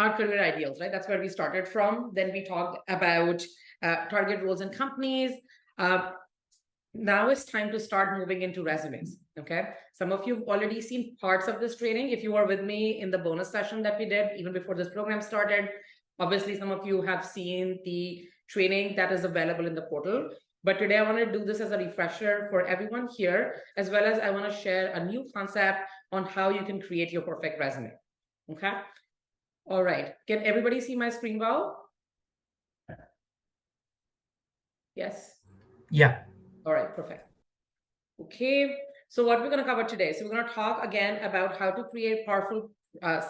our career ideals, right? That's where we started from. Then we talked about target roles in companies. Now it's time to start moving into resumes. Okay. Some of you have already seen parts of this training. If you were with me in the bonus session that we did even before this program started, obviously some of you have seen the training that is available in the portal. But today I want to do this as a refresher for everyone here, as well as I want to share a new concept on how you can create your perfect resume. Okay. All right. Can everybody see my screen well? Yes. Yeah. All right, perfect. Okay, so what we're going to cover today. So we're going to talk again about how to create powerful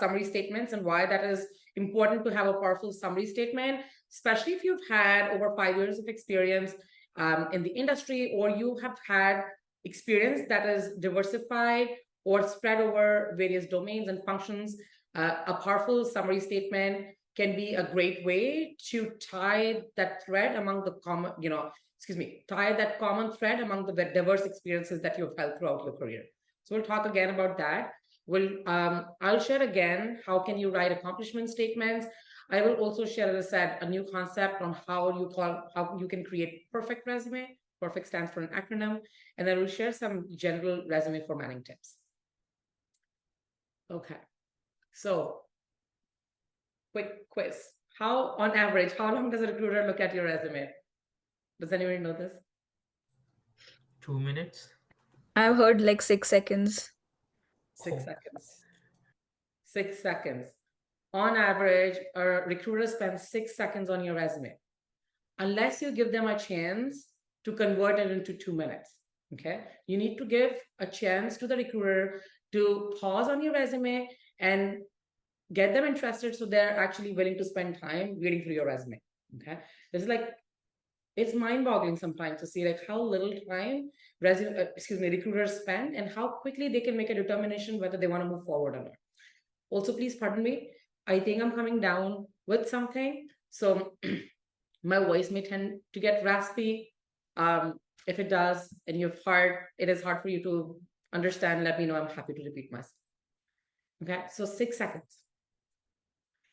summary statements and why that is important to have a powerful summary statement, especially if you've had over 5 years of experience in the industry, or you have had experience that is diversified or spread over various domains and functions. A powerful summary statement can be a great way to tie that thread among the common, tie that common thread among the diverse experiences that you've held throughout your career. So we'll talk again about that. I'll share again, how can you write accomplishment statements? I will also share, as I said, a new concept on how you can create perfect resume. Perfect stands for an acronym. And then we'll share some general resume formatting tips. Okay. So quick quiz. On average, how long does a recruiter look at your resume? Does anybody know this? 2 minutes. I've heard like 6 seconds. 6 seconds. 6 seconds. On average, a recruiter spends 6 seconds on your resume, unless you give them a chance to convert it into 2 minutes. Okay. You need to give a chance to the recruiter to pause on your resume and get them interested, so they're actually willing to spend time reading through your resume. Okay. This is like, it's mind-boggling sometimes to see like how little time recruiters spend and how quickly they can make a determination whether they want to move forward or not. Also, please pardon me. I think I'm coming down with something, so my voice may tend to get raspy. If it does, and it is hard for you to understand, let me know. I'm happy to repeat myself. Okay, so 6 seconds.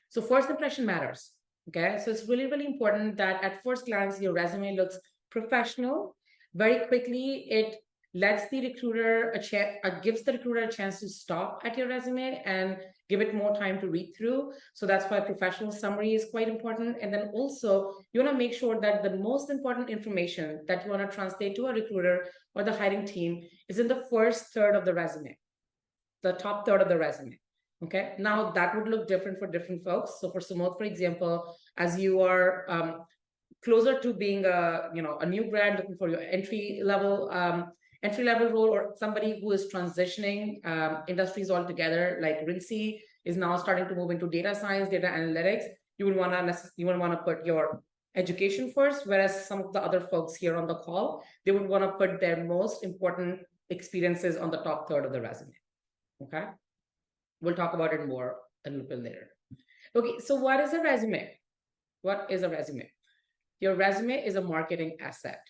So first impression matters. Okay, so it's really, really important that at first glance, your resume looks professional. Very quickly, it lets the recruiter gives the recruiter a chance to stop at your resume and give it more time to read through. So that's why professional summary is quite important. And then also, you want to make sure that the most important information that you want to translate to a recruiter or the hiring team is in the first third of the resume, the top third of the resume. Okay, now that would look different for different folks. So for Sumot, for example, as you are closer to being a new grad looking for your entry level role, or somebody who is transitioning industries altogether, like Rincy is now starting to move into data science, data analytics, you would want to put your education first, whereas some of the other folks here on the call, they would want to put their most important experiences on the top third of the resume. Okay, we'll talk about it more a little bit later. Okay, so what is a resume? What is a resume? Your resume is a marketing asset.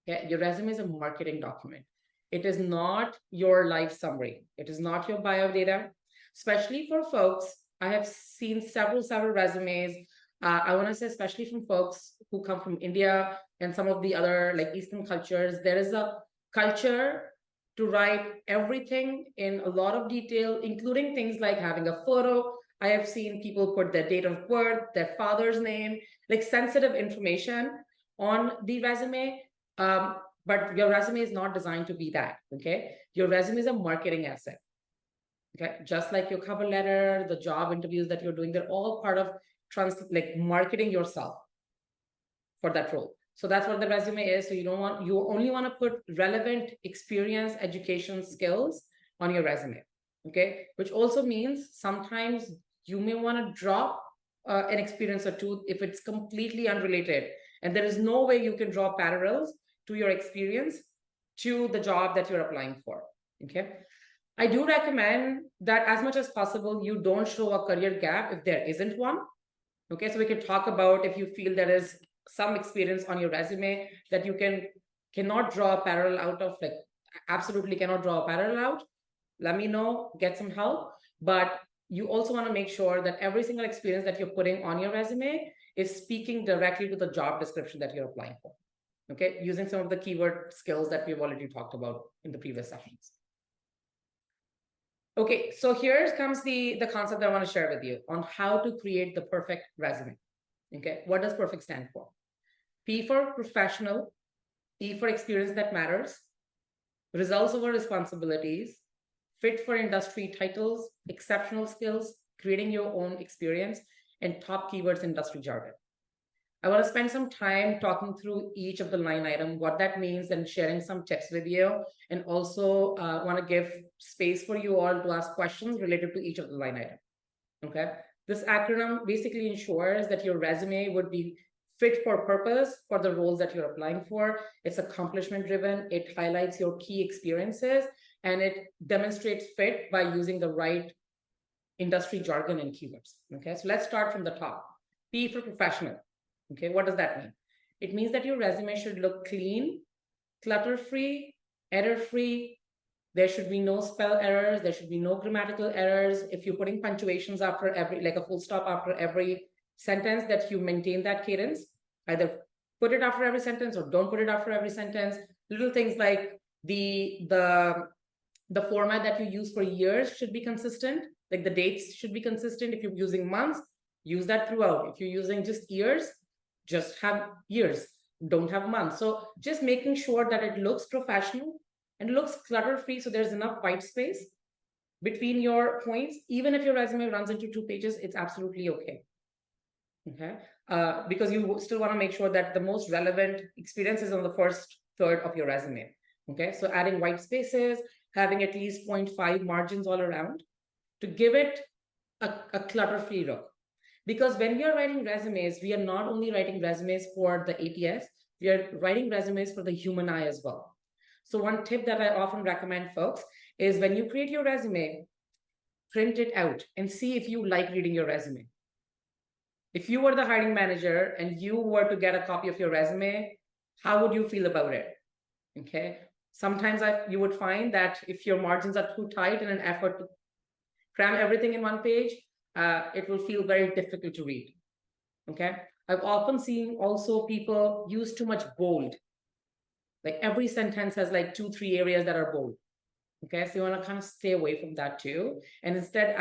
Okay, your resume is a marketing document. It is not your life summary. It is not your bio data, especially for folks. I have seen several resumes. I want to say, especially from folks who come from India and some of the other like Eastern cultures, there is a culture to write everything in a lot of detail, including things like having a photo. I have seen people put their date of birth, their father's name, like sensitive information on the resume. But your resume is not designed to be that. Okay, your resume is a marketing asset. Okay, just like your cover letter, the job interviews that you're doing, they're all part of marketing yourself for that role. So that's what the resume is. So you only want to put relevant experience, education, skills on your resume. Okay, which also means sometimes you may want to drop an experience or two if it's completely unrelated, and there is no way you can draw parallels to your experience to the job that you're applying for. Okay, I do recommend that as much as possible, you don't show a career gap if there isn't one. Okay, so we can talk about if you feel there is some experience on your resume that you cannot draw a parallel out of, like absolutely cannot draw a parallel out, let me know, get some help. But you also want to make sure that every single experience that you're putting on your resume is speaking directly to the job description that you're applying for. Okay, using some of the keyword skills that we've already talked about in the previous sessions. Okay, so here comes the concept that I want to share with you on how to create the perfect resume. Okay, what does perfect stand for? P for professional, E for experience that matters, results over responsibilities, fit for industry titles, exceptional skills, creating your own experience, and top keywords industry jargon. I want to spend some time talking through each of the line item, what that means, and sharing some tips with you, and also want to give space for you all to ask questions related to each of the line item. Okay, this acronym basically ensures that your resume would be fit for purpose for the roles that you're applying for. It's accomplishment driven. It highlights your key experiences, and it demonstrates fit by using the right industry jargon and keywords. Okay, so let's start from the top. P for professional. Okay, what does that mean? It means that your resume should look clean, clutter-free, error-free. There should be no spell errors. There should be no grammatical errors. If you're putting punctuations after every, like a full stop after every sentence, that you maintain that cadence. Either put it after every sentence or don't put it after every sentence. Little things like the format that you use for years should be consistent. Like the dates should be consistent. If you're using months, use that throughout. If you're using just years, just have years, don't have months. So just making sure that it looks professional and looks clutter-free, so there's enough white space between your points. Even if your resume runs into 2 pages, it's absolutely okay. Okay, because you still want to make sure that the most relevant experience is on the first third of your resume. Okay, so adding white spaces, having at least 0.5 margins all around to give it a clutter-free look. Because when we are writing resumes, we are not only writing resumes for the ATS, we are writing resumes for the human eye as well. So one tip that I often recommend folks is when you create your resume, print it out and see if you like reading your resume. If you were the hiring manager and you were to get a copy of your resume, how would you feel about it? Okay, sometimes you would find that if your margins are too tight in an effort to cram everything in one page, it will feel very difficult to read. Okay, I've often seen also people use too much bold. Like every sentence has like 2-3 areas that are bold. Okay, so you want to kind of stay away from that too, and instead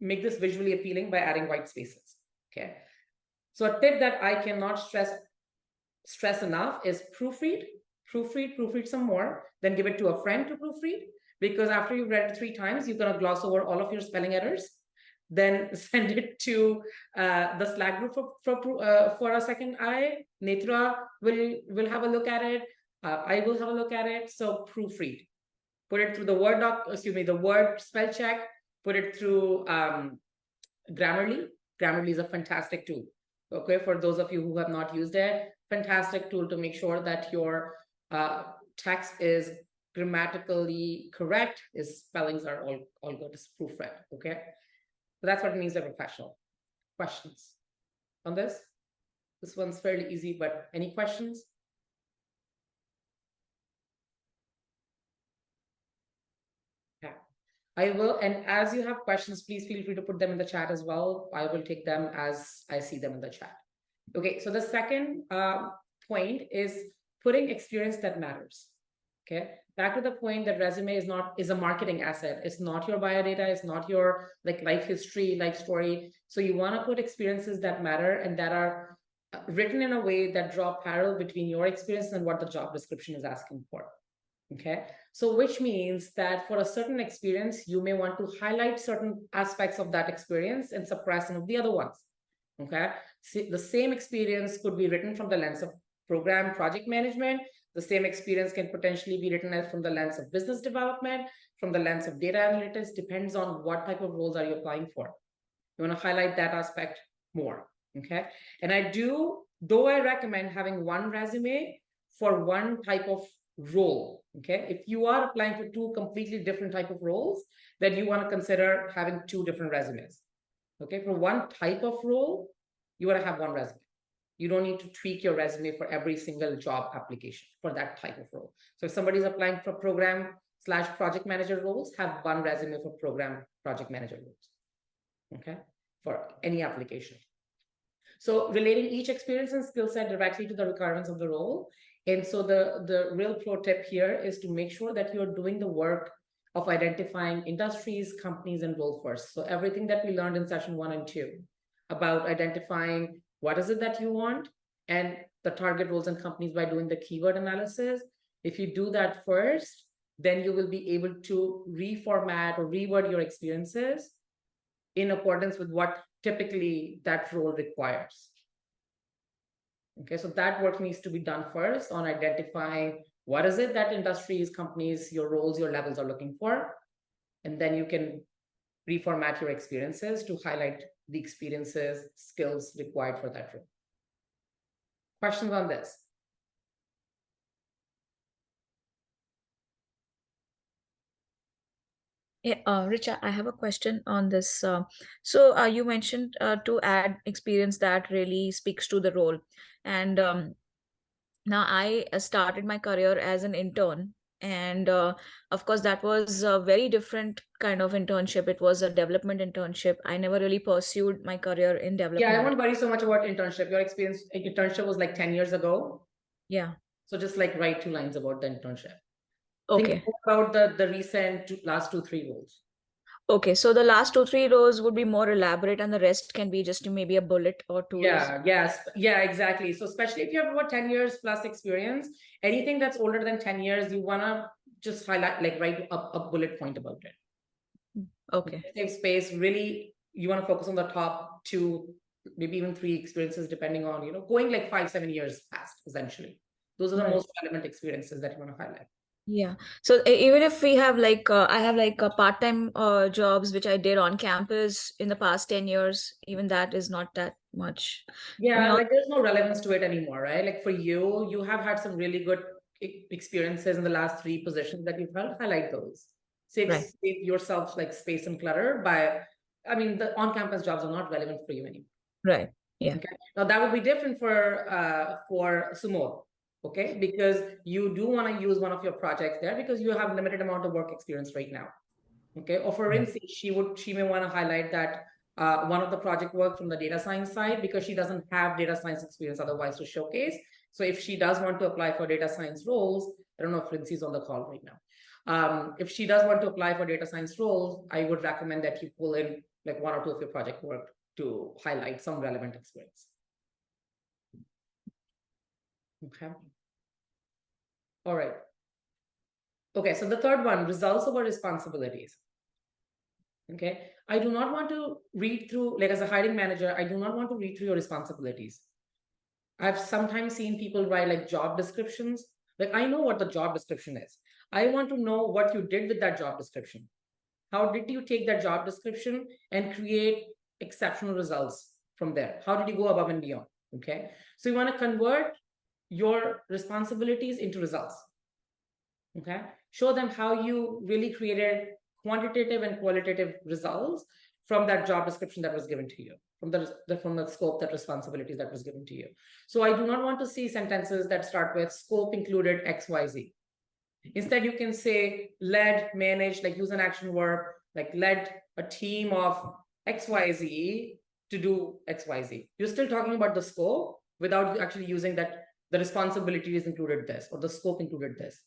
make this visually appealing by adding white spaces. Okay, so a tip that I cannot stress enough is proofread some more, then give it to a friend to proofread, because after you've read it 3 times, you're going to gloss over all of your spelling errors. Then send it to the Slack group for a second eye. Netra will have a look at it. I will have a look at it. So proofread. Put it through the the Word spell check. Put it through Grammarly. Grammarly is a fantastic tool. Okay, for those of you who have not used it, fantastic tool to make sure that your text is grammatically correct. His spellings are all good. It's proofread. Okay. So that's what it means by professional. Questions on this? This one's fairly easy, but any questions? Yeah, I will. And as you have questions, please feel free to put them in the chat as well. I will take them as I see them in the chat. Okay, so the second point is putting experience that matters. Okay, back to the point that resume is a marketing asset. It's not your biodata. It's not your like life history, life story. So you want to put experiences that matter and that are written in a way that draw parallel between your experience and what the job description is asking for. Okay, so which means that for a certain experience, you may want to highlight certain aspects of that experience and suppress some of the other ones. Okay, see, the same experience could be written from the lens of program project management. The same experience can potentially be written as from the lens of business development, from the lens of data analytics, depends on what type of roles are you applying for. You want to highlight that aspect more, okay? And though I recommend having one resume for one type of role, okay? If you are applying for 2 completely different type of roles, then you want to consider having 2 different resumes, okay? For one type of role, you want to have one resume. You don't need to tweak your resume for every single job application for that type of role. So if somebody's applying for program/project manager roles, have one resume for program project manager roles. okay, for any application. So relating each experience and skill set directly to the requirements of the role. And so the real pro tip here is to make sure that you're doing the work of identifying industries, companies, and role first. So everything that we learned in session 1 and 2 about identifying what is it that you want and the target roles and companies by doing the keyword analysis. If you do that first, then you will be able to reformat or reword your experiences in accordance with what typically that role requires. Okay, so that work needs to be done first on identifying what is it that industries, companies, your roles, your levels are looking for. And then you can reformat your experiences to highlight the experiences, skills required for that role. Questions on this? Yeah, Richa, I have a question on this. So you mentioned to add experience that really speaks to the role. And now I started my career as an intern. And of course, that was a very different kind of internship. It was a development internship. I never really pursued my career in Yeah, I development. won't worry so much about internship. Your experience, internship was like 10 years ago. Yeah. So just like write 2 lines about the internship. Okay. Think about the recent last 2-3 roles. Okay, so the last 2-3 rows would be more elaborate, and the rest can be just maybe a bullet or two. Yeah, yes, yeah, exactly. So especially if you have about 10 years plus experience, anything that's older than 10 years, you wanna just highlight, like write a bullet point about it. Okay. Save space, really, you wanna focus on the top 2, maybe even 3 experiences, depending on, you know, going like 5-7 years past, essentially. Those are the Right. most relevant experiences that you wanna highlight. Yeah. So even if we have like, I have like part-time jobs which I did on campus in the past 10 years, even that is not that much. Yeah, know- like there's no relevance to it anymore, right? Like for you, you have had some really good experiences in the last 3 positions that you've held. Highlight those. Save, Right. save yourself like space and clutter by, I mean, the on-campus jobs are not relevant for you anymore. Right. Yeah. Okay. Now that would be different for Sumo, okay? Because you do want to use one of your projects there because you have limited amount of work experience right now. Okay. Or for Rincy, she may want to highlight that one of the project work from the data science side because she doesn't have data science experience otherwise to showcase. So if she does want to apply for data science roles, I don't know if Rincy's on the call right now. If she does want to apply for data science roles, I would recommend that you pull in like 1 or 2 of your project work to highlight some relevant experience. Okay. All right. Okay, so the third one, results over responsibilities. Okay, I do not want to read through, like as a hiring manager, I do not want to read through your responsibilities. I've sometimes seen people write like job descriptions. Like I know what the job description is. I want to know what you did with that job description. How did you take that job description and create exceptional results from there? How did you go above and beyond? Okay, so you want to convert your responsibilities into results. Okay, show them how you really created quantitative and qualitative results from that job description that was given to you, from the scope, that responsibilities that was given to you. So I do not want to see sentences that start with scope included XYZ. Instead, you can say led, managed, like use an action verb, like led a team of XYZ to do XYZ. You're still talking about the scope without actually using that the responsibilities included this or the scope included this.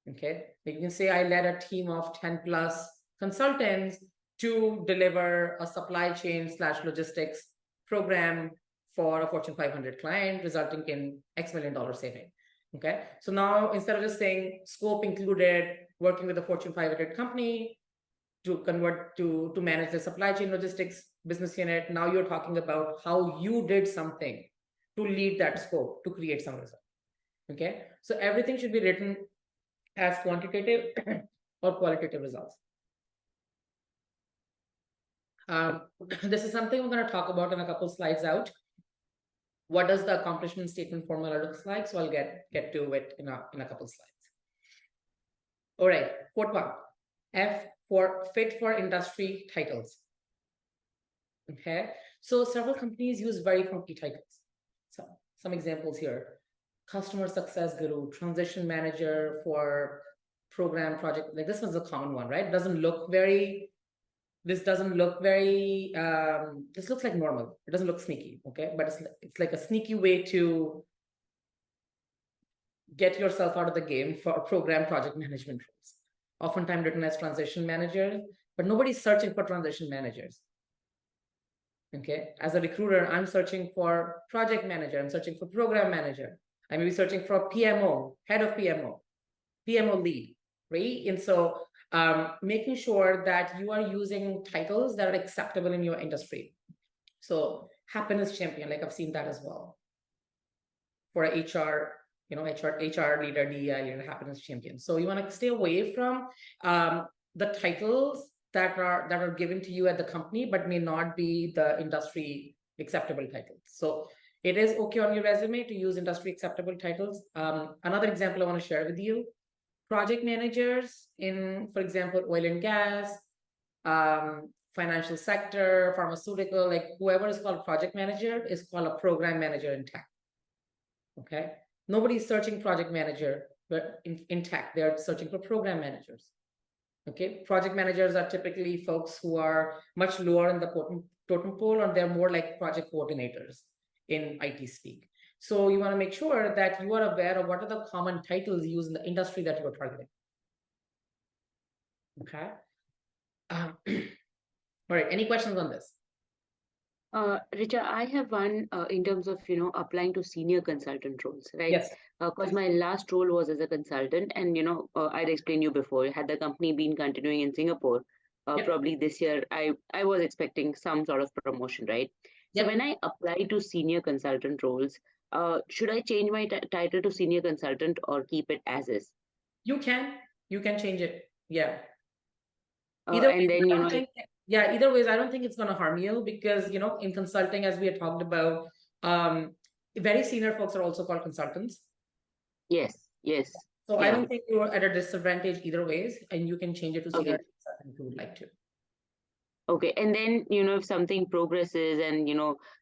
Okay, you can say I led a team of 10 plus consultants to deliver a supply chain / logistics program for a Fortune 500 client, resulting in X $1 million saving. Okay, so now instead of just saying scope included working with a Fortune 500 company to convert to manage the supply chain logistics business unit, now you're talking about how you did something to lead that scope to create some result. Okay, so everything should be written as quantitative or qualitative results. This is something we're going to talk about in a couple slides out. What does the accomplishment statement formula looks like? So I'll get to it in a couple slides. All right, quote 1. F for fit for industry titles. Okay, so several companies use very funky titles. So some examples here: customer success guru, transition manager for program project. Like this was a common one, right? It doesn't look very this doesn't look very, this looks like normal. It doesn't look sneaky, okay? But it's like a sneaky way to get yourself out of the game for program project management roles. Oftentimes written as transition manager, but nobody's searching for transition managers. Okay, as a recruiter, I'm searching for project manager, I'm searching for program manager, I may be searching for PMO, head of PMO, PMO lead, right? And so making sure that you are using titles that are acceptable in your industry. So happiness champion, like I've seen that as well. For a HR, HR leader, DEI leader, happiness champion. So you want to stay away from the titles that are given to you at the company, but may not be the industry acceptable titles. So it is okay on your resume to use industry acceptable titles. Another example I want to share with you, project managers in, for example, oil and gas, financial sector, pharmaceutical, like whoever is called project manager is called a program manager in tech. Okay, nobody's searching project manager, but in tech, they're searching for program managers. Okay, project managers are typically folks who are much lower in the totem pole, and they're more like project coordinators in IT speak. So you want to make sure that you are aware of what are the common titles used in the industry that you're targeting. Okay. All right, any questions on this? Richa, I have one in terms of, applying to senior consultant roles, right? Yes. Because my last role was as a consultant, and, I'd explained you before, had the company been continuing in Singapore, Yep. probably this year, I was expecting some sort of promotion, right? So Yep. when I apply to senior consultant roles, should I change my title to senior consultant or keep it as is? You can change it. Yeah. And way, then, I don't think, yeah, either ways, I don't think it's going to harm you because, in consulting, as we had talked about, very senior folks are also called consultants. yes. So I Yeah. don't think you're at a disadvantage either ways, and you can change it to senior Okay. consultant if you would like to. Okay, and then if something progresses and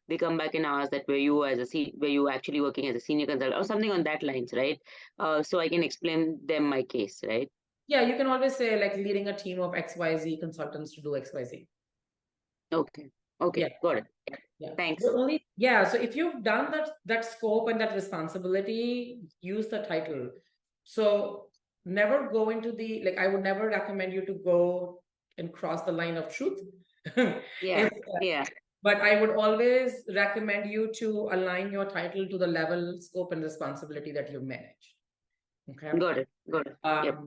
they come back and ask that were you actually working as a senior consultant or something on that lines, right? So I can explain them my case, right? Yeah, you can always say like leading a team of XYZ consultants to do XYZ. Okay, Yeah. got it. Yeah. Thanks. So if you've done that scope and that responsibility, use the title. So never go into I would never recommend you to go and cross the line of truth. Yeah, yeah. But I would always recommend you to align your title to the level, scope, and responsibility that you manage. Okay. Got it. Yep.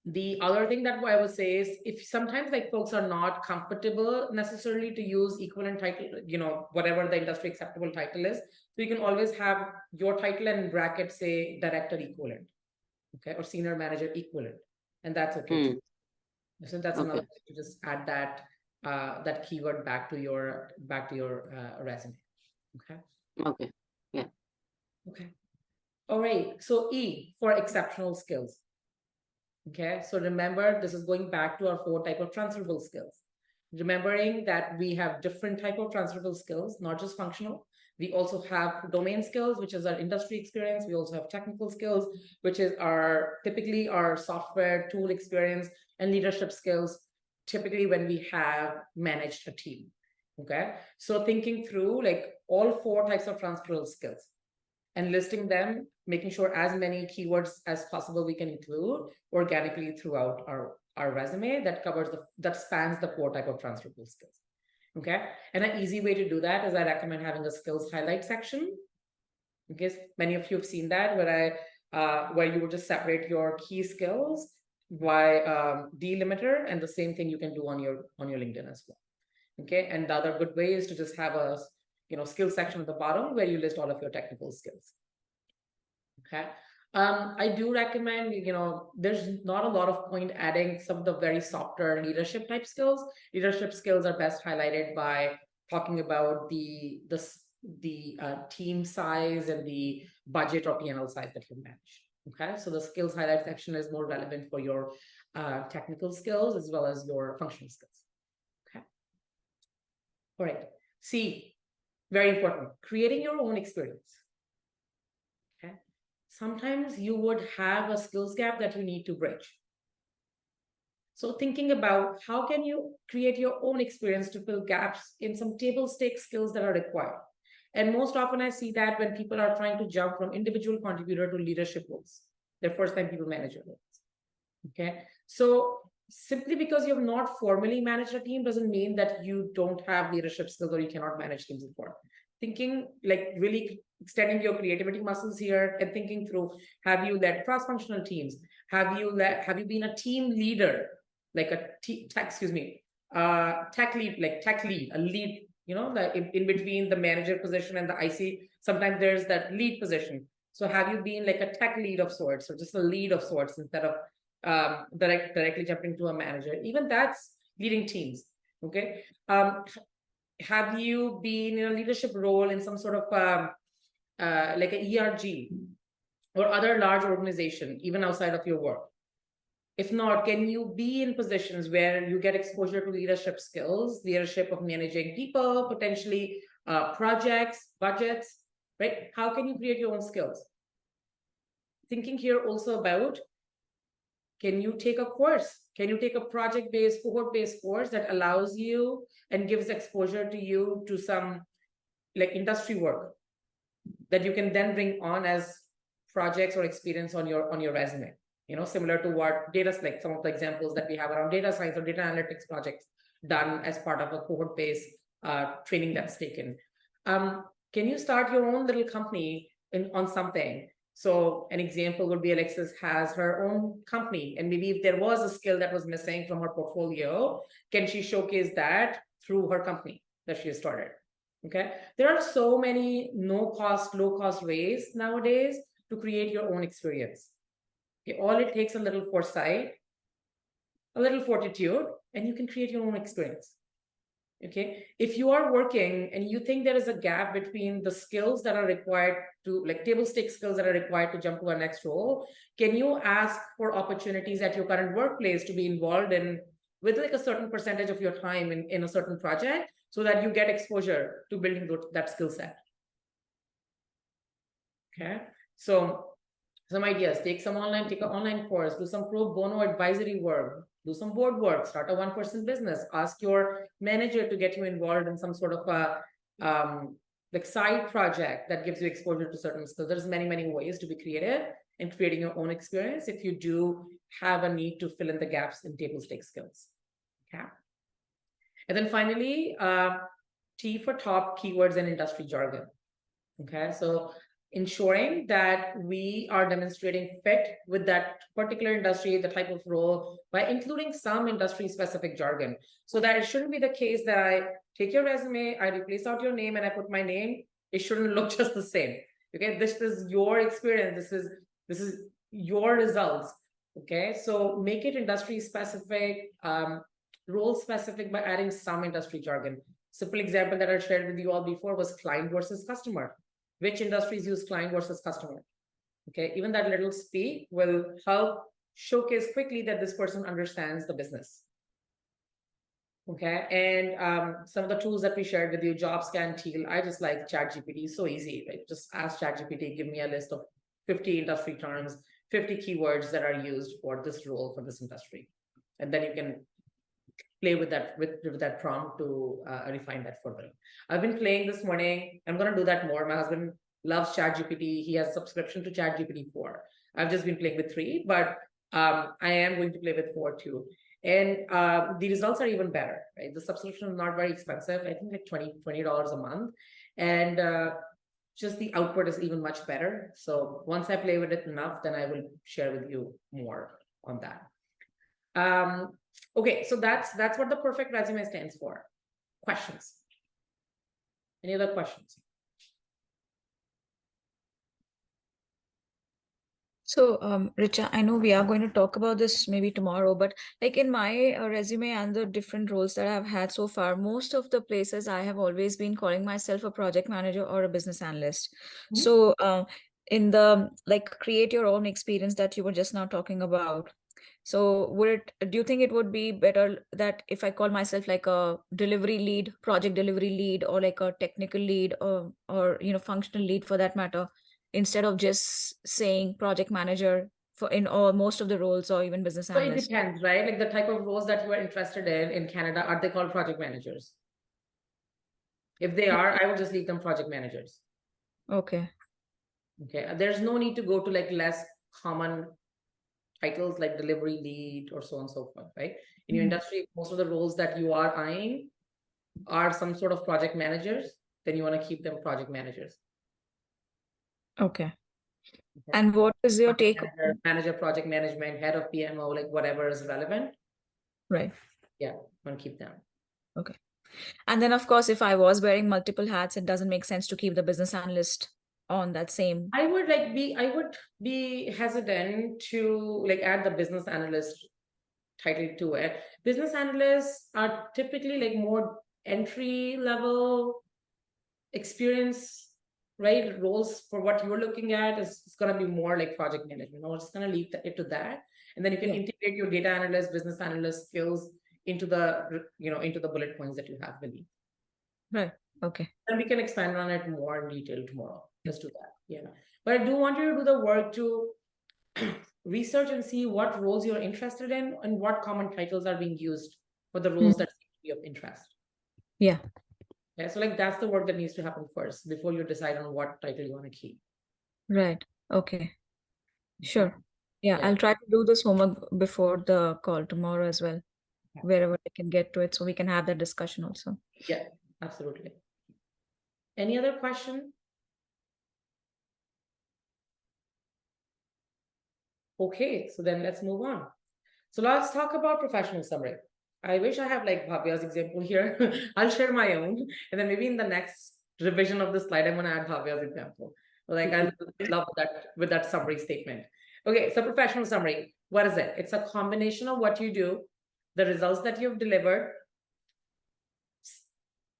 The other thing that I would say is if sometimes like folks are not comfortable necessarily to use equivalent title, whatever the industry acceptable title is, so you can always have your title and in brackets say director equivalent, okay, or senior manager equivalent, and that's okay too. So that's another way to just add that keyword back to your resume. Okay. Yeah. Okay. All right. So E for exceptional skills. Okay, so remember, this is going back to our 4 type of transferable skills. Remembering that we have different type of transferable skills, not just functional. We also have domain skills, which is our industry experience. We also have technical skills, which is typically our software tool experience, and leadership skills, typically when we have managed a team. Okay, so thinking through like all 4 types of transferable skills and listing them, making sure as many keywords as possible we can include organically throughout our resume that spans the 4 type of transferable skills. Okay, and an easy way to do that is I recommend having a skills highlight section. Because many of you have seen that where you would just separate your key skills by delimiter, and the same thing you can do on your LinkedIn as well. Okay, and the other good way is to just have a skill section at the bottom where you list all of your technical skills. Okay. I do recommend, there's not a lot of point adding some of the very softer leadership type skills. Leadership skills are best highlighted by talking about the team size and the budget or P&L size that you manage. Okay, so the skills highlight section is more relevant for your technical skills as well as your functional skills. Okay. All right. C, very important, creating your own experience. Okay. Sometimes you would have a skills gap that you need to bridge. So thinking about how can you create your own experience to fill gaps in some table stakes skills that are required. And most often I see that when people are trying to jump from individual contributor to leadership roles, their first time people manager roles. Okay. So simply because you have not formally managed a team doesn't mean that you don't have leadership skills or you cannot manage teams before. Thinking like really extending your creativity muscles here and thinking through, have you led cross-functional teams? Have you been a team leader, like a tech lead, like tech lead, a lead, the in between the manager position and the IC, sometimes there's that lead position. So have you been like a tech lead of sorts, or just a lead of sorts instead of directly jumping to a manager? Even that's leading teams. Okay. Have you been in a leadership role in some sort of like a ERG or other large organization, even outside of your work? If not, can you be in positions where you get exposure to leadership skills, leadership of managing people, potentially projects, budgets, right? How can you create your own skills? Thinking here also about, can you take a course? Can you take a project-based, cohort-based course that allows you and gives exposure to you to some like industry work that you can then bring on as projects or experience on your resume? Similar to what data, like some of the examples that we have around data science or data analytics projects done as part of a cohort-based training that's taken. Can you start your own little company on something? So an example would be Alexis has her own company, and maybe if there was a skill that was missing from her portfolio, can she showcase that through her company that she has started? Okay, there are so many no-cost, low-cost ways nowadays to create your own experience. Okay, all it takes a little foresight, a little fortitude, and you can create your own experience. Okay, if you are working and you think there is a gap between the skills that are required to, like table stakes skills that are required to jump to our next role, can you ask for opportunities at your current workplace to be involved in with like a certain percentage of your time in a certain project, so that you get exposure to building that skill set? Okay, so some ideas: take an online course, do some pro bono advisory work, do some board work, start a one-person business, ask your manager to get you involved in some sort of a like side project that gives you exposure to certain skills. There's many ways to be creative in creating your own experience if you do have a need to fill in the gaps in table stakes skills. Okay. And then finally, T for top, keywords and industry jargon. Okay, so ensuring that we are demonstrating fit with that particular industry, the type of role, by including some industry specific jargon, so that it shouldn't be the case that I take your resume, I replace out your name and I put my name. It shouldn't look just the same. Okay, this is your experience, this is your results. Okay, so make it industry specific, role specific by adding some industry jargon. Simple example that I shared with you all before was client versus customer. Which industries use client versus customer? Okay, even that little speak will help showcase quickly that this person understands the business. Okay, and some of the tools that we shared with you, JobScan, Teal, I just like ChatGPT, so easy. Like just ask ChatGPT, give me a list of 50 industry terms, 50 keywords that are used for this role, for this industry. And then you can play with that prompt to refine that further. I've been playing this morning. I'm going to do that more. My husband loves ChatGPT. He has a subscription to ChatGPT 4. I've just been playing with 3, but I am going to play with 4 too. And the results are even better, right? The subscription is not very expensive. I think like $20 a month. And just the output is even much better. So once I play with it enough, then I will share with you more on that. Okay, so that's what the perfect resume stands for. Questions? Any other questions? So, Richa, I know we are going to talk about this maybe tomorrow, but like in my resume and the different roles that I've had so far, most of the places I have always been calling myself a project manager or a business analyst. Mhm. So, in the like create your own experience that you were just now talking about. So do you think it would be better that if I call myself like a delivery lead, project delivery lead, or like a technical lead, or functional lead for that matter, instead of just saying project manager for in or most of the roles or even business So it analyst? depends, right? Like the type of roles that you are interested in Canada, are they called project managers? If they are, I would just leave them project managers. Okay. Okay, there's no need to go to like less common titles like delivery lead or so on and so forth, right? In your Mhm. industry, most of the roles that you are eyeing are some sort of project managers, then you want to keep them project managers. Okay. Okay. And what is your take? Manager, project management, head of PMO, like whatever is relevant. Right. Yeah, want to keep them. Okay. And then, of course, if I was wearing multiple hats, it doesn't make sense to keep the business analyst on that same. I would be hesitant to like add the business analyst title to it. Business analysts are typically like more entry level experience, right? Roles for what you're looking at is it's going to be more like project management. I'm just going to leave it to that, and then you can Yeah. integrate your data analyst, business analyst skills into the into the bullet points that you have, Billy. Right. Okay. And we can expand on it more in detail tomorrow. Let's do that. Yeah, but I do want you to do the work to research and see what roles you're interested in and what common titles are being used for the roles that seem to be of interest. Yeah. Yeah, so like that's the work that needs to happen first before you decide on what title you want to keep. Right. Okay. Sure. Yeah, Yeah. I'll try to do this homework before the call tomorrow as well, Yeah. wherever I can get to it, so we can have that discussion also. Yeah, absolutely. Any other question? Okay, so then let's move on. So let's talk about professional summary. I wish I have like Bhavya's example here. I'll share my own, and then maybe in the next revision of the slide, I'm gonna add Bhavya's example. Like I love that with that summary statement. Okay, so professional summary. What is it? It's a combination of what you do, the results that you've delivered,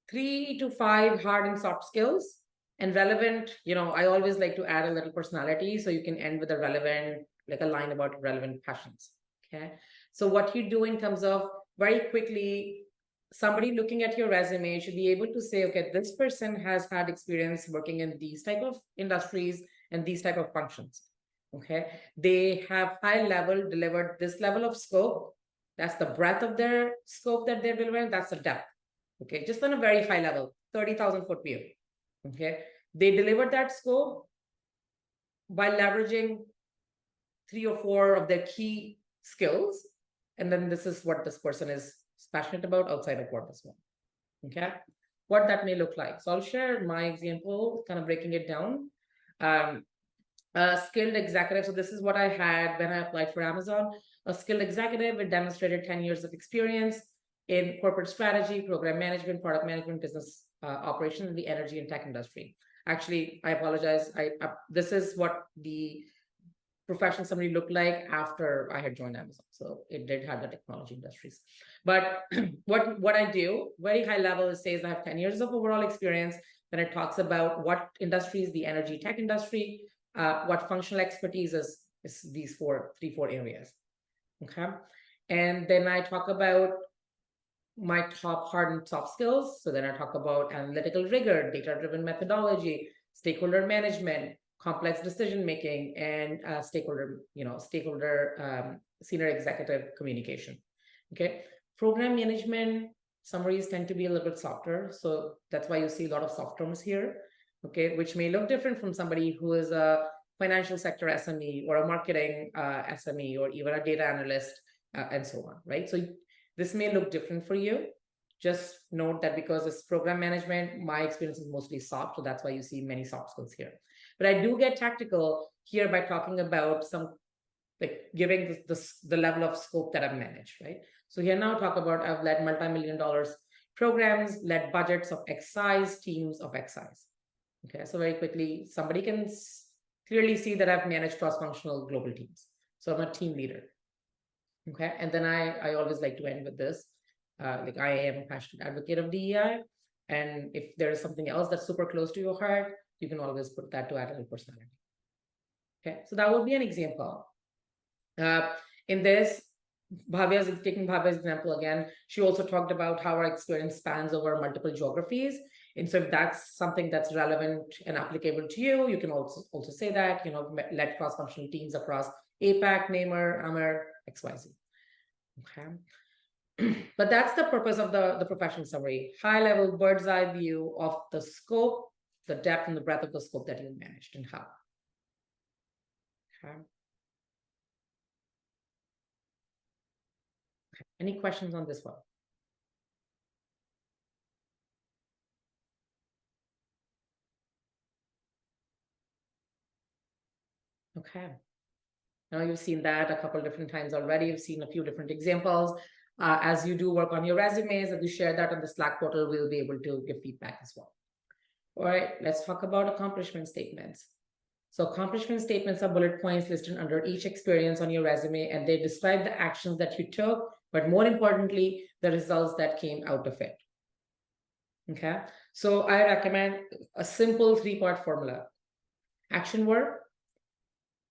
3 to 5 hard and soft skills, and relevant. I always like to add a little personality, so you can end with a relevant, like a line about relevant passions. Okay, so what you do in terms of very quickly, somebody looking at your resume should be able to say, okay, this person has had experience working in these type of industries and these type of functions. Okay, they have high level delivered this level of scope. That's the breadth of their scope that they're delivering. That's the depth. Okay, just on a very high level, 30,000 foot view. Okay, they delivered that scope by leveraging 3 or 4 of their key skills, and then this is what this person is passionate about outside of work as well. Okay, what that may look like. So I'll share my example, kind of breaking it down. A skilled executive. So this is what I had when I applied for Amazon. A skilled executive with demonstrated 10 years of experience in corporate strategy, program management, product management, business operations in the energy and tech industry. Actually, I apologize. This is what the professional summary looked like after I had joined Amazon. So it did have the technology industries. But what I do, very high level, it says I have 10 years of overall experience. Then it talks about what industries, the energy tech industry, what functional expertise is these 3, 4 areas. Okay. And then I talk about my top hard and soft skills. So then I talk about analytical rigor, data-driven methodology, stakeholder management, complex decision making, and stakeholder senior executive communication. Okay, program management summaries tend to be a little bit softer, so that's why you see a lot of soft terms here. Okay, which may look different from somebody who is a financial sector SME or a marketing SME or even a data analyst and so on, right? So this may look different for you. Just note that because it's program management, my experience is mostly soft, so that's why you see many soft skills here. But I do get tactical here by talking about some, like giving the level of scope that I've managed, right? So here now talk about I've led multi-million-dollar programs, led budgets of X size, teams of X size. Okay, so very quickly, somebody can clearly see that I've managed cross-functional global teams. So I'm a team leader. Okay, and then I always like to end with this. Like I am a passionate advocate of DEI, and if there is something else that's super close to your heart, you can always put that to add a little personality. Okay, so that would be an example. In this, taking Bhavya's example again, she also talked about how our experience spans over multiple geographies. And so if that's something that's relevant and applicable to you, you can also say that, led cross-functional teams across APAC, Namer, Amer, XYZ. Okay. But that's the purpose of the professional summary. High level bird's eye view of the scope, the depth and the breadth of the scope that you managed and how. Okay. Any questions on this one? Okay. Now you've seen that a couple different times already. You've seen a few different examples. As you do work on your resumes, as you share that on the Slack portal, we'll be able to give feedback as well. All right, let's talk about accomplishment statements. So accomplishment statements are bullet points listed under each experience on your resume, and they describe the actions that you took, but more importantly, the results that came out of it. Okay, so I recommend a simple 3-part formula. Action word,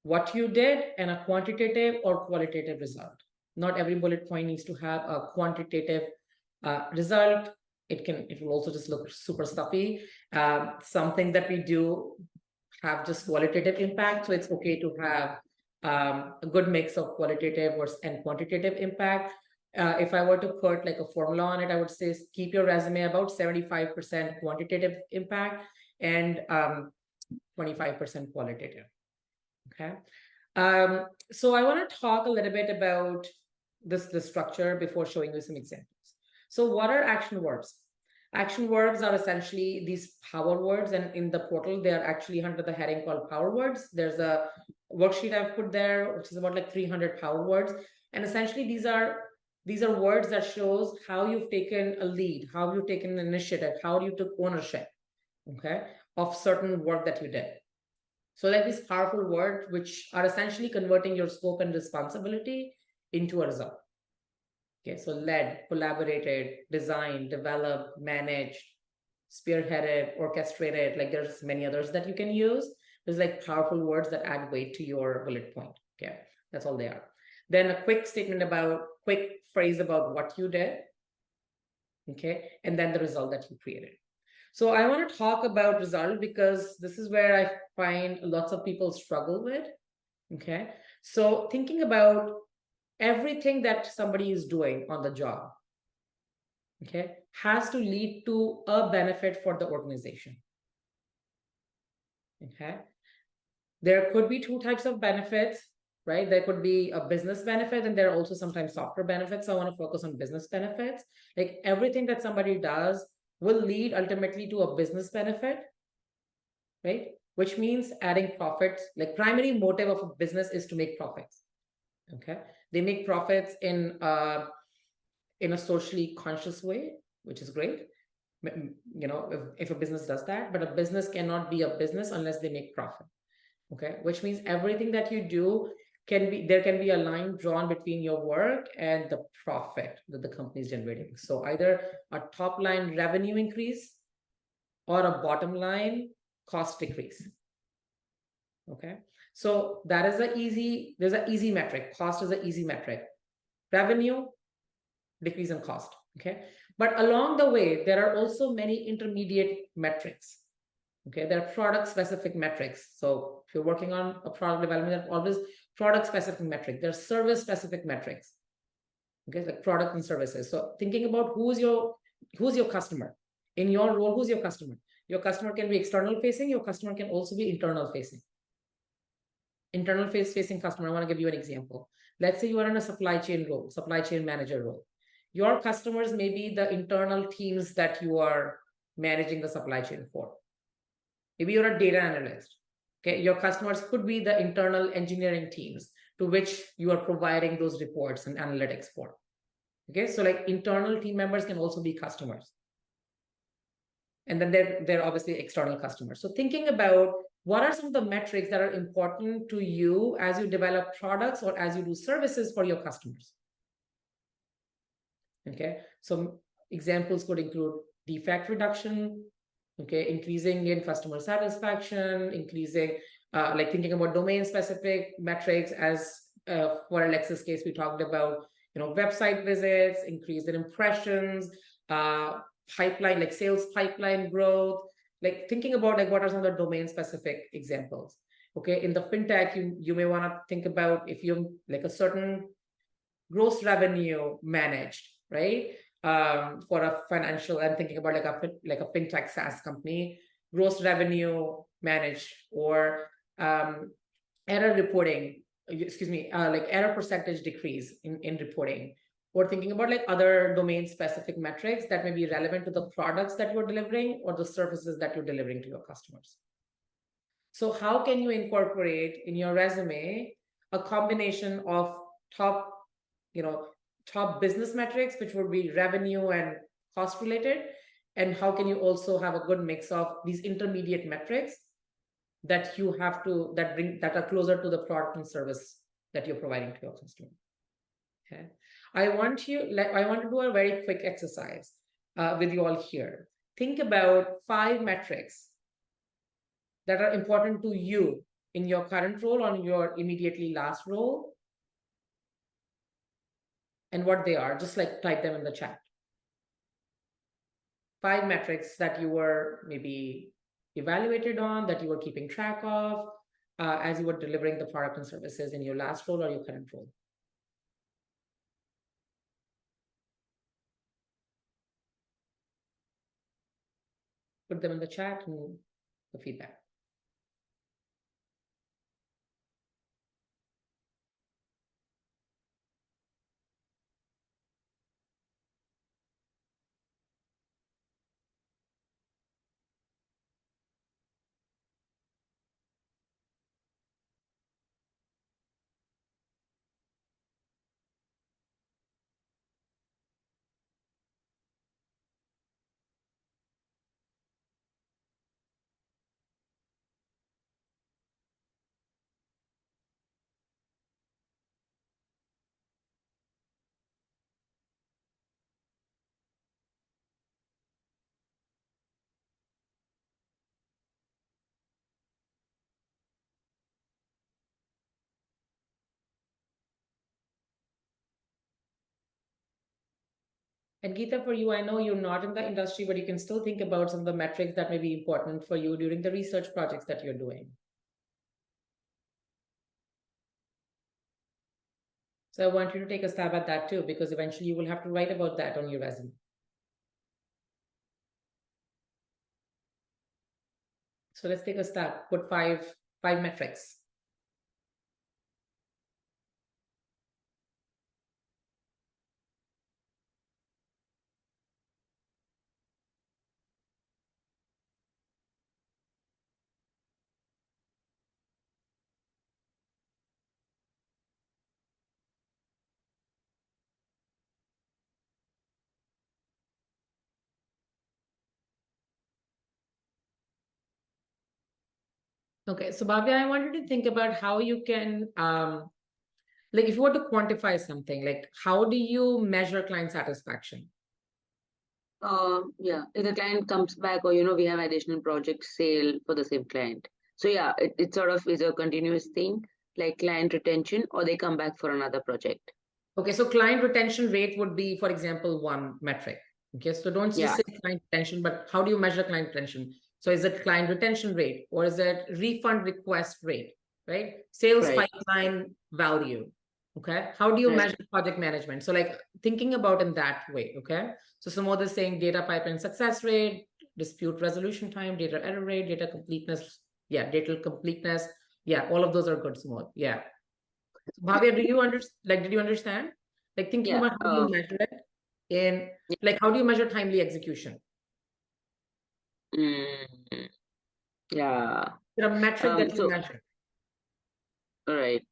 what you did, and a quantitative or qualitative result. Not every bullet point needs to have a quantitative result. It will also just look super stuffy. Something that we do have just qualitative impact, so it's okay to have a good mix of qualitative and quantitative impact. If I were to put like a formula on it, I would say keep your resume about 75% quantitative impact and 25% qualitative. Okay. So I want to talk a little bit about the structure before showing you some examples. So what are action verbs? Action verbs are essentially these power words, and in the portal, they are actually under the heading called power words. There's a worksheet I've put there, which is about like 300 power words. And essentially these are words that shows how you've taken a lead, how you've taken an initiative, how you took ownership, okay, of certain work that you did. So like these powerful words, which are essentially converting your scope and responsibility into a result. Okay, so led, collaborated, designed, developed, managed, spearheaded, orchestrated, like there's many others that you can use. There's like powerful words that add weight to your bullet point. Okay, that's all they are. Then a quick phrase about what you did. Okay, and then the result that you created. So I want to talk about result because this is where I find lots of people struggle with. Okay, so thinking about everything that somebody is doing on the job, okay, has to lead to a benefit for the organization. Okay, there could be 2 types of benefits, right? There could be a business benefit, and there are also sometimes software benefits. So I want to focus on business benefits. Like everything that somebody does will lead ultimately to a business benefit, right? Which means adding profits. Like primary motive of a business is to make profits. Okay, they make profits in a socially conscious way, which is great. You know, if a business does that, but a business cannot be a business unless they make profit. Okay, which means everything that you do there can be a line drawn between your work and the profit that the company is generating. So either a top line revenue increase or a bottom line cost decrease. Okay, so that is there's an easy metric. Cost is an easy metric. Revenue, decrease in cost. Okay, but along the way, there are also many intermediate metrics. Okay, there are product specific metrics. So if you're working on a product development, there are always product specific metric. There's service specific metrics. Okay, like product and services. So thinking about who's your customer in your role, who's your customer? Your customer can be external facing. Your customer can also be internal facing. Internal facing customer. I want to give you an example. Let's say you are in a supply chain role, supply chain manager role. Your customers may be the internal teams that you are managing the supply chain for. Maybe you're a data analyst. Okay, your customers could be the internal engineering teams to which you are providing those reports and analytics for. Okay, so like internal team members can also be customers. And then they're obviously external customers. So thinking about what are some of the metrics that are important to you as you develop products or as you do services for your customers. Okay, so examples could include defect reduction, okay, increasing in customer satisfaction, increasing, like thinking about domain specific metrics as for Alexa's case, we talked about, website visits, increase in impressions, pipeline, like sales pipeline growth, like thinking about like what are some of the domain specific examples. Okay, in the fintech, you may want to think about if you like a certain gross revenue managed, right? For a financial, I'm thinking about like a fintech SaaS company, gross revenue managed, or error reporting, like error percentage decrease in reporting, or thinking about like other domain specific metrics that may be relevant to the products that you're delivering or the services that you're delivering to your customers. So how can you incorporate in your resume a combination of top, top business metrics, which would be revenue and cost related, and how can you also have a good mix of these intermediate metrics that you have to that are closer to the product and service that you're providing to your customer. Okay, I want to do a very quick exercise with you all here. Think about 5 metrics that are important to you in your current role or in your immediately last role, and what they are. Just like type them in the chat. 5 metrics that you were maybe evaluated on, that you were keeping track of as you were delivering the product and services in your last role or your current role. Put them in the chat and the feedback. And Geeta, for you, I know you're not in the industry, but you can still think about some of the metrics that may be important for you during the research projects that you're doing. So I want you to take a stab at that too, because eventually you will have to write about that on your resume. So let's take a stab. Put five metrics. Okay, so Bhavya, I wanted to think about how you can, like if you were to quantify something, like how do you measure client satisfaction? Yeah, if the client comes back, or we have additional project sale for the same client. So yeah, it sort of is a continuous thing, like client retention, or they come back for another project. Okay, so client retention rate would be, for example, one metric. Okay, so don't just say client retention, but how do you measure client retention? So is it client retention rate, or is it refund request rate, right? Sales pipeline value. Okay, how do you measure project management? So like thinking about in that way. Okay, so Sumodh is saying data pipeline success rate, dispute resolution time, data error rate, data completeness. Yeah, data completeness. Yeah, all of those are good, Sumodh. Yeah. Bhavya, did you understand? Like thinking about how do you measure it in, like how do you measure timely execution? Yeah. There a metric that you measure. Right.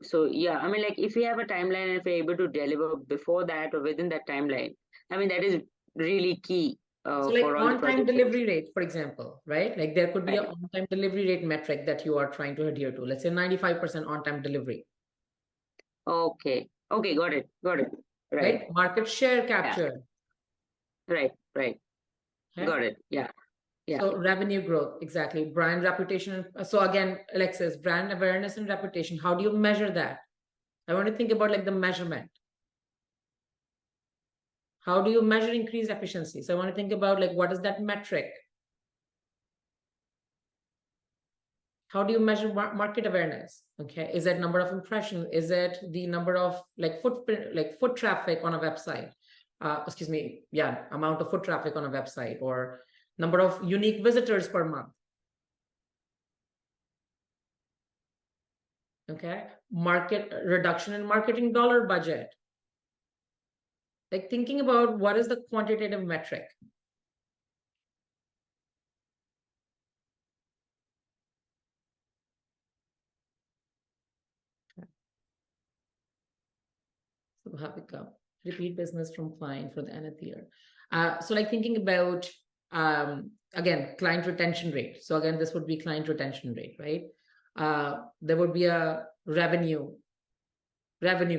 So yeah, I mean, like if we have a timeline and if we're able to deliver before that or within that timeline, I mean, that is really key So like for all the on-time projects. delivery rate, for example, right? Like there could be an on-time delivery rate metric that you are trying to adhere to. Let's say 95% on-time delivery. Okay, got it. Right. Market share capture. Right. Okay. Got it. Yeah. So revenue growth, exactly. Brand reputation. So again, Alexis, brand awareness and reputation. How do you measure that? I want to think about like the measurement. How do you measure increased efficiency? So I want to think about like what is that metric? How do you measure market awareness? Okay, is it number of impressions? Is it the number of foot traffic on a website? Excuse me, yeah, amount of foot traffic on a website, or number of unique visitors per month. Okay, market reduction in marketing dollar budget. Like thinking about what is the quantitative metric. So have it go. Repeat business from client for the end of the year. So like thinking about, again, client retention rate. So again, this would be client retention rate, right? There would be a revenue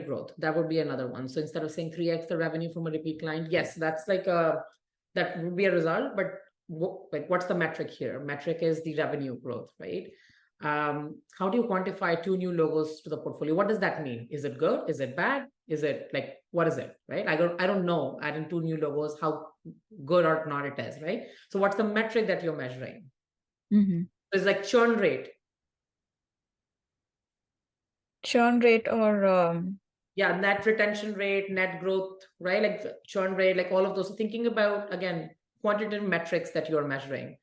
growth. That would be another one. So instead of saying 3x the revenue from a repeat client, yes, that's like that would be a result, but what's the metric here? Metric is the revenue growth, right? How do you quantify 2 new logos to the portfolio? What does that mean? Is it good? Is it bad? Is it like, what is it, right? I don't know, adding 2 new logos, how good or not it is, right? So what's the metric that you're measuring? It's like churn rate. Churn rate or Yeah, net retention rate, net growth, right? Like churn rate, like all of those. So thinking about, again, quantitative metrics that you're measuring.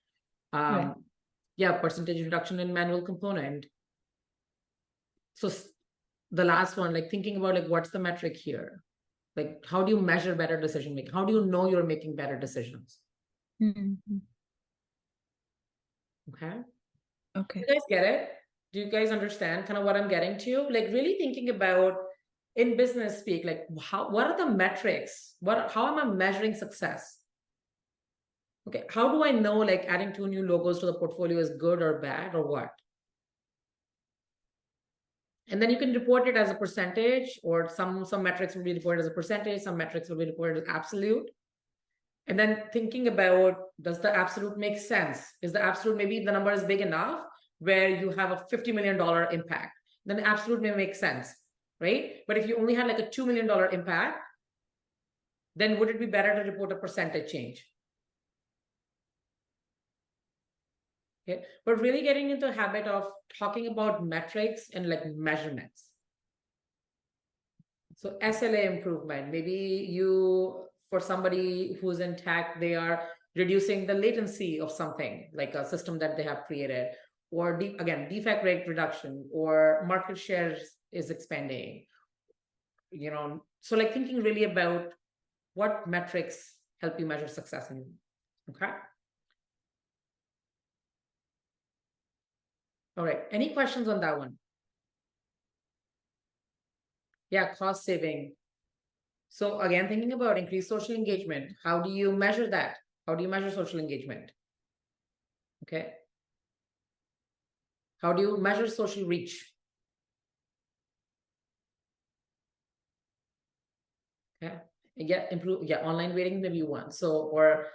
Right. Yeah, percentage reduction in manual component. So the last one, like thinking about like what's the metric here? Like how do you measure better decision making? How do you know you're making better decisions? Okay. Okay. You guys get it? Do you guys understand kind of what I'm getting to? Like really thinking about in business speak, like what are the metrics? How am I measuring success? Okay, how do I know like adding 2 new logos to the portfolio is good or bad or what? And then you can report it as a percentage, or some metrics will be reported as a percentage, some metrics will be reported as absolute. And then thinking about, does the absolute make sense? Is the absolute, maybe the number is big enough where you have a $50 million impact, then the absolute may make sense, right? But if you only had like a $2 million impact, then would it be better to report a percentage change? Okay, but really getting into the habit of talking about metrics and like measurements. So SLA improvement, maybe for somebody who's in tech, they are reducing the latency of something like a system that they have created, or again, defect rate reduction, or market shares is expanding, so like thinking really about what metrics help you measure success in, okay? All right, any questions on that one? Yeah, cost saving. So again, thinking about increased social engagement, how do you measure that? How do you measure social engagement? Okay. How do you measure social reach? Okay. Online ratings, maybe one. So, or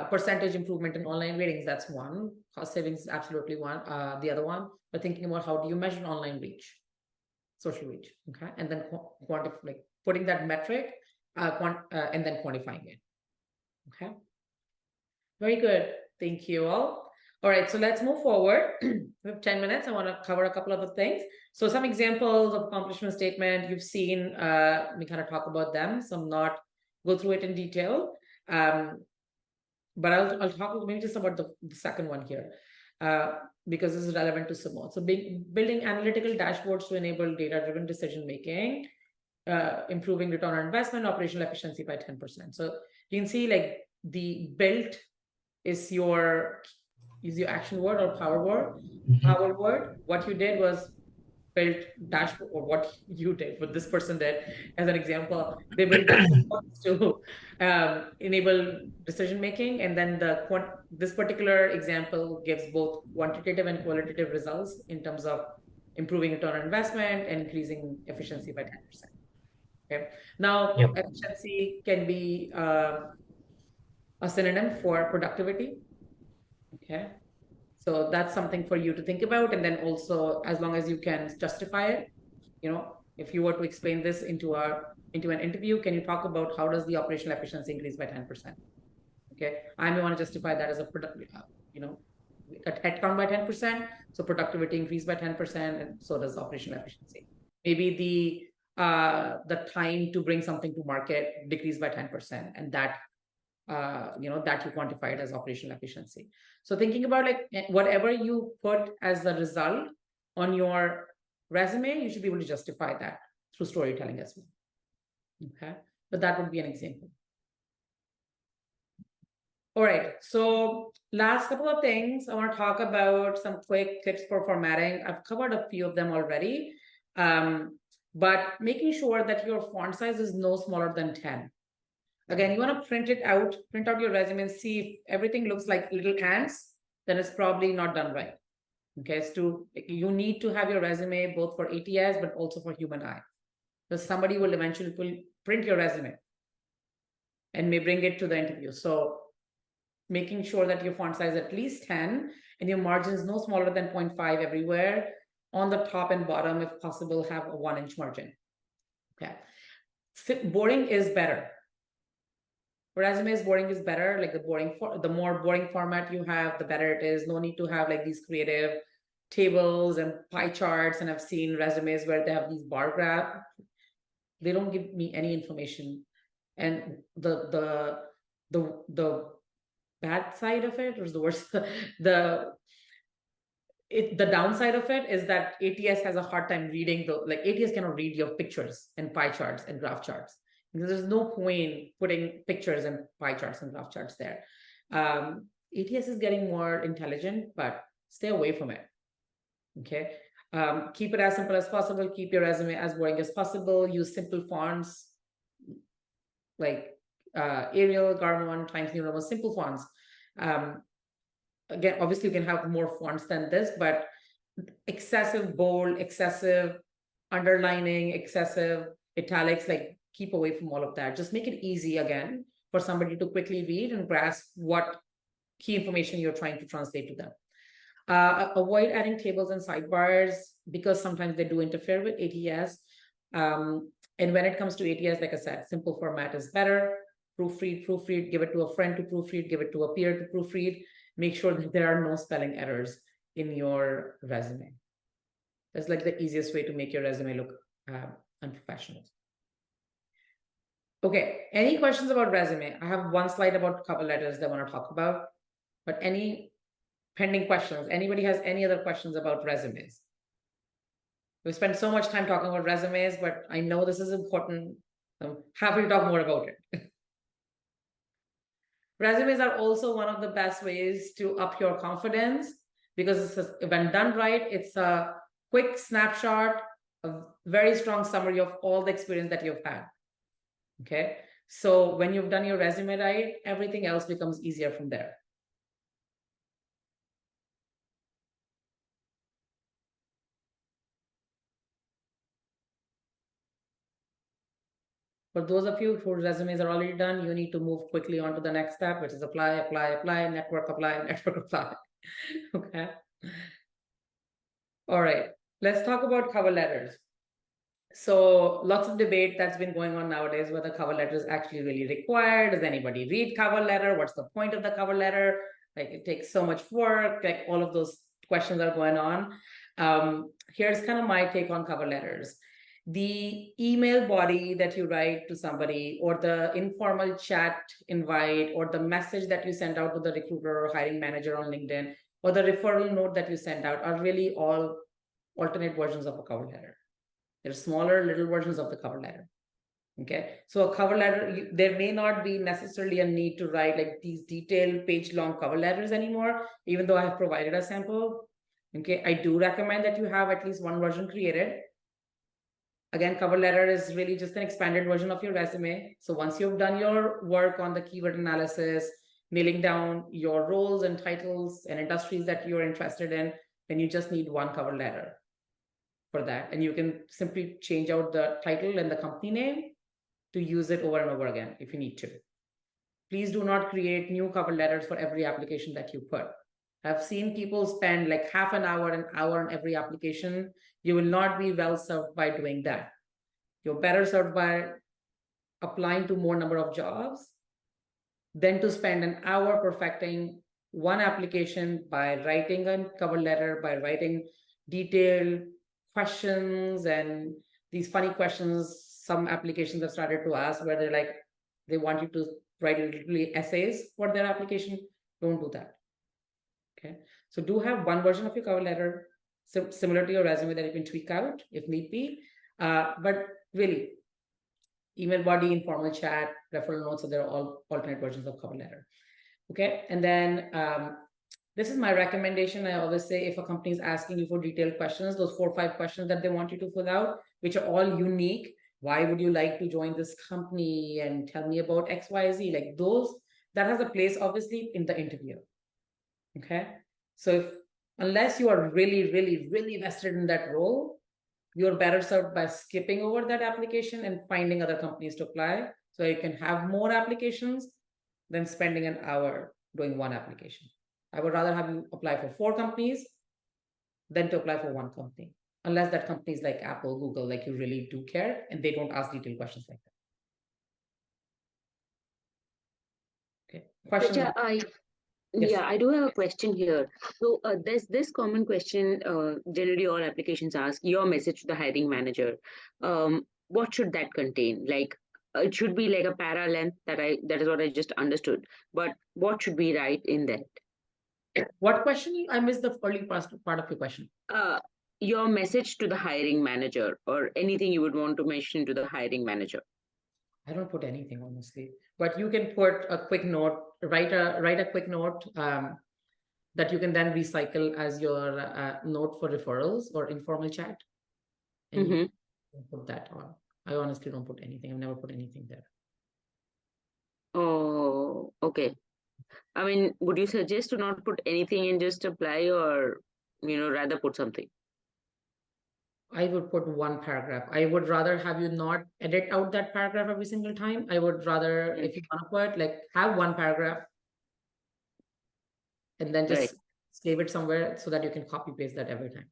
percentage improvement in online ratings, that's one. Cost savings is absolutely one. The other one, but thinking about how do you measure online reach, social reach, okay? And then quantify, putting that metric, and then quantifying it, okay? Very good, thank you all. All right, so let's move forward. We have 10 minutes. I want to cover a couple of other things. So some examples of accomplishment statement you've seen, we kind of talk about them, so I'm not go through it in detail. But I'll talk maybe just about the second one here, because this is relevant to Simone. So building analytical dashboards to enable data-driven decision-making, improving return on investment, operational efficiency by 10%. So you can see like the built is your action word or power word. Power word, what you did was built dashboard, or what you did, what this person did as an example, they built dashboards to enable decision making. And then this particular example gives both quantitative and qualitative results in terms of improving return on investment and increasing efficiency by 10%. Okay. Now, efficiency can be a synonym for productivity. Okay. So that's something for you to think about. And then also, as long as you can justify it, if you were to explain this into an interview, can you talk about how does the operational efficiency increase by 10%? Okay. I may want to justify that as a headcount by 10%, so productivity increased by 10%, and so does operational efficiency. Maybe the time to bring something to market decreased by 10%, and that that you quantify it as operational efficiency. So thinking about like whatever you put as the result on your resume, you should be able to justify that through storytelling as well. Okay, but that would be an example. All right, so last couple of things, I want to talk about some quick tips for formatting. I've covered a few of them already, but making sure that your font size is no smaller than 10. Again, you want to print out your resume and see if everything looks like little ants, then it's probably not done right. Okay, you need to have your resume both for ATS, but also for human eye. Because somebody will eventually print your resume and may bring it to the interview. So making sure that your font size is at least 10 and your margins no smaller than 0.5 everywhere. On the top and bottom, if possible, have a 1-inch margin. Okay, boring is better. Resumes boring is better. Like the more boring format you have, the better it is. No need to have like these creative tables and pie charts. And I've seen resumes where they have these bar graphs. They don't give me any information. And the bad side of it, or the worst, the downside of it is that ATS has a hard time reading ATS cannot read your pictures and pie charts and graph charts. Because there's no point putting pictures and pie charts and graph charts there. ATS is getting more intelligent, but stay away from it. Okay. Keep it as simple as possible. Keep your resume as boring as possible. Use simple fonts like Arial, Garamond, Times New Roman, simple fonts. Again, obviously you can have more fonts than this, but excessive bold, excessive underlining, excessive italics, like keep away from all of that. Just make it easy again for somebody to quickly read and grasp what key information you're trying to translate to them. Avoid adding tables and sidebars because sometimes they do interfere with ATS. And when it comes to ATS, like I said, simple format is better. Proofread, give it to a friend to proofread, give it to a peer to proofread. Make sure that there are no spelling errors in your resume. That's like the easiest way to make your resume look unprofessional. Okay, any questions about resume? I have one slide about cover letters that I want to talk about, but any pending questions? Anybody has any other questions about resumes? We spent so much time talking about resumes, but I know this is important. I'm happy to talk more about it. Resumes are also one of the best ways to up your confidence because when done right, it's a quick snapshot, a very strong summary of all the experience that you've had. Okay, so when you've done your resume right, everything else becomes easier from there. For those of you whose resumes are already done, you need to move quickly on to the next step, which is apply, network apply. Okay. All right, let's talk about cover letters. So lots of debate that's been going on nowadays whether cover letter is actually really required. Does anybody read cover letter? What's the point of the cover letter? Like it takes so much work, like all of those questions are going on. Here's kind of my take on cover letters. The email body that you write to somebody or the informal chat invite or the message that you send out to the recruiter or hiring manager on LinkedIn or the referral note that you send out are really all alternate versions of a cover letter. They're smaller little versions of the cover letter. Okay, so a cover letter, there may not be necessarily a need to write like these detailed page-long cover letters anymore, even though I have provided a sample. Okay, I do recommend that you have at least one version created. Again, cover letter is really just an expanded version of your resume. So once you've done your work on the keyword analysis, nailing down your roles and titles and industries that you're interested in, then you just need one cover letter for that. And you can simply change out the title and the company name to use it over and over again if you need to. Please do not create new cover letters for every application that you put. I've seen people spend like half an hour on every application. You will not be well served by doing that. You're better served by applying to more number of jobs than to spend an hour perfecting one application by writing a cover letter, by writing detailed questions and these funny questions some applications have started to ask where they're like, they want you to write literally essays for their application. Don't do that. Okay. So do have one version of your cover letter similar to your resume that you can tweak out if need be. But really, email body, informal chat, referral notes, so they're all alternate versions of cover letter. Okay. And then this is my recommendation. I always say if a company is asking you for detailed questions, those 4 or 5 questions that they want you to fill out, which are all unique. Why would you like to join this company? And tell me about XYZ. Like those, that has a place obviously in the interview. Okay. So unless you are really, really, really vested in that role, you're better served by skipping over that application and finding other companies to apply. So you can have more applications than spending an hour doing one application. I would rather have you apply for 4 companies than to apply for one company. Unless that company is like Apple, Google, like you really do care and they don't ask detailed questions like that. Okay. Question. Richa, Yes. Yeah, I do have a question here. So there's this common question generally all applications ask, your message to the hiring manager. What should that contain? Like it should be like a para length that is what I just understood. But what should we write in that? What question? I missed the early part of your question. Your message to the hiring manager or anything you would want to mention to the hiring manager. I don't put anything honestly, but you can put a quick note, write a quick note that you can then recycle as your note for referrals or informal chat. And you can put that on. I honestly don't put anything. I've never put anything there. Oh, okay. I mean, would you suggest to not put anything and just apply or, rather put something? I would put one paragraph. I would rather have you not edit out that paragraph every single time. I would rather, if you want to put, like, have one paragraph and then just save it somewhere so that you can copy paste that every time.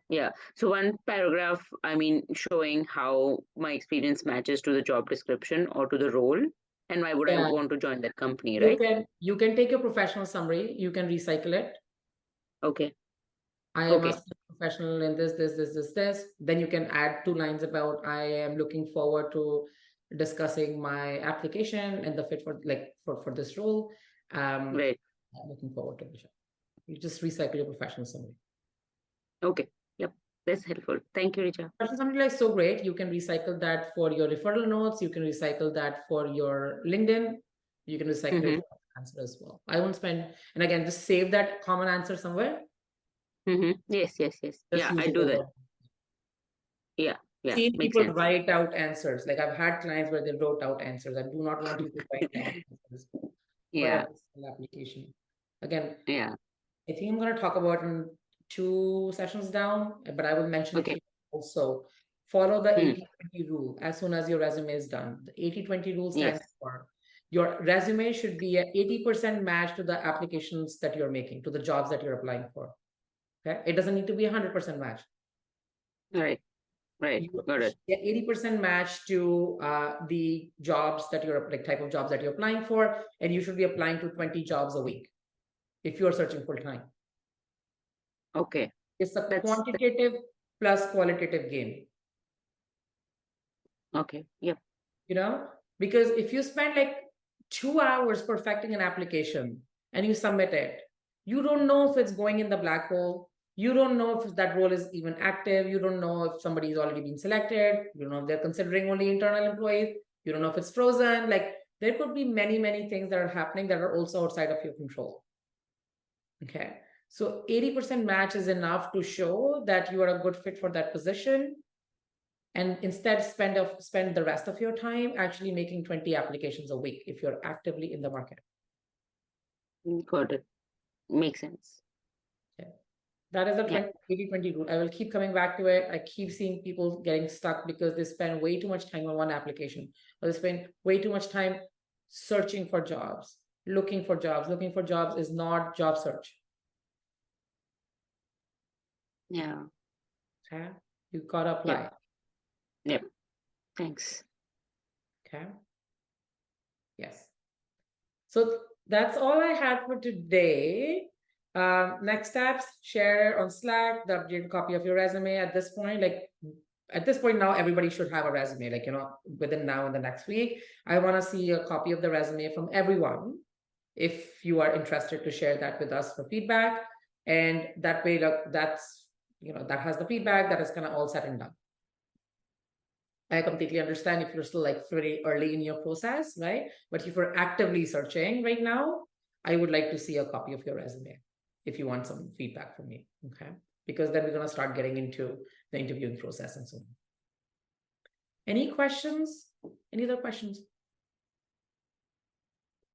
Yeah. So one paragraph, I mean, showing how my experience matches to the job description or to the role and why would I want to join that company, right? You can take your professional summary, you can recycle it. Okay. I am a professional in this. Then you can add 2 lines about I am looking forward to discussing my application and the fit for this role. Right. I'm looking forward to the job. You just recycle your professional summary. Okay. Yep. That's helpful. Thank you, Richa. Professional summary is so great. You can recycle that for your referral notes. You can recycle that for your LinkedIn. You can recycle it for answer as well. I won't spend, and again, just save that common answer somewhere. Yes. Yeah, I do that. Yeah. See people write out answers. Like I've had clients where they wrote out answers. I do not want you to write answers. Yeah. Application. Again, yeah. I think I'm going to talk about in 2 sessions down, but I will mention it also. Follow the 80-20 rule as soon as your resume is done. The 80-20 rule stands for your resume should be an 80% match to the applications that you're making, to the jobs that you're applying for. Okay, it doesn't need to be 100% match. Right. Got it. 80% match to the jobs that you're like type of jobs that you're applying for, and you should be applying to 20 jobs a week if you're searching full time. Okay. It's a quantitative plus qualitative game. Okay. Yep. Because if you spend like 2 hours perfecting an application and you submit it, you don't know if it's going in the black hole. You don't know if that role is even active. You don't know if somebody is already been selected. You don't know if they're considering only internal employees. You don't know if it's frozen. Like there could be many, many things that are happening that are also outside of your control. Okay. So 80% match is enough to show that you are a good fit for that position. And instead spend the rest of your time actually making 20 applications a week if you're actively in the market. Got it. Makes sense. That is the 80-20 rule. I will keep coming back to it. I keep seeing people getting stuck because they spend way too much time on one application, or they spend way too much time searching for jobs, looking for jobs. Looking for jobs is not job search. Yeah. Okay. You gotta apply. Yep. Thanks. Okay. Yes. So that's all I had for today. Next steps, share on Slack the updated copy of your resume. At this point, now everybody should have a resume, like, within now and the next week. I want to see a copy of the resume from everyone if you are interested to share that with us for feedback. And that way, that's, that has the feedback, that is kind of all said and done. I completely understand if you're still like pretty early in your process, right? But if you're actively searching right now, I would like to see a copy of your resume if you want some feedback from me, okay? Because then we're going to start getting into the interviewing process and so on. Any questions? Any other questions?